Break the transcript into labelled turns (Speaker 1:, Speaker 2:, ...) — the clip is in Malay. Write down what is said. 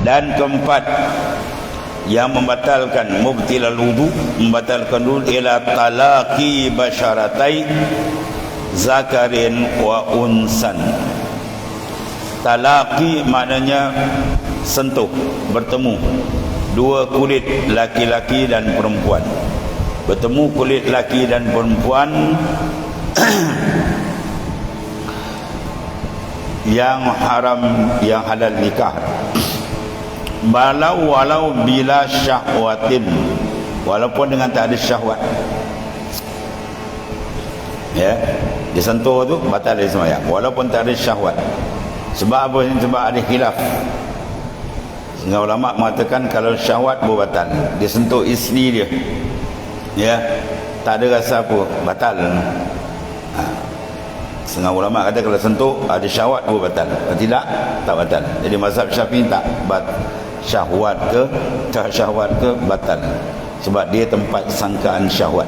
Speaker 1: Dan keempat yang membatalkan mubtilal wudu, membatalkan wudu ialah talaqi basyaratai zakarin wa unsan. Talaqi maknanya sentuh, bertemu dua kulit laki-laki dan perempuan. Bertemu kulit laki dan perempuan yang haram, yang halal nikah, walau bila syahwatin, walaupun dengan tak ada syahwat. Ya, disentuh tu batal dia sembahyang walaupun tak ada syahwat. Sebab apa? Sebab ada khilaf. Setengah ulama mengatakan kalau syahwat batal, dia sentuh isteri dia, ya, tak ada rasa apa, batal. Setengah ulama kata kalau sentuh ada syahwat batal, kalau tidak tak batal. Jadi mazhab Syafi'i tak syahwat ke tak syahwat ke batal, sebab dia tempat sangkaan syahwat.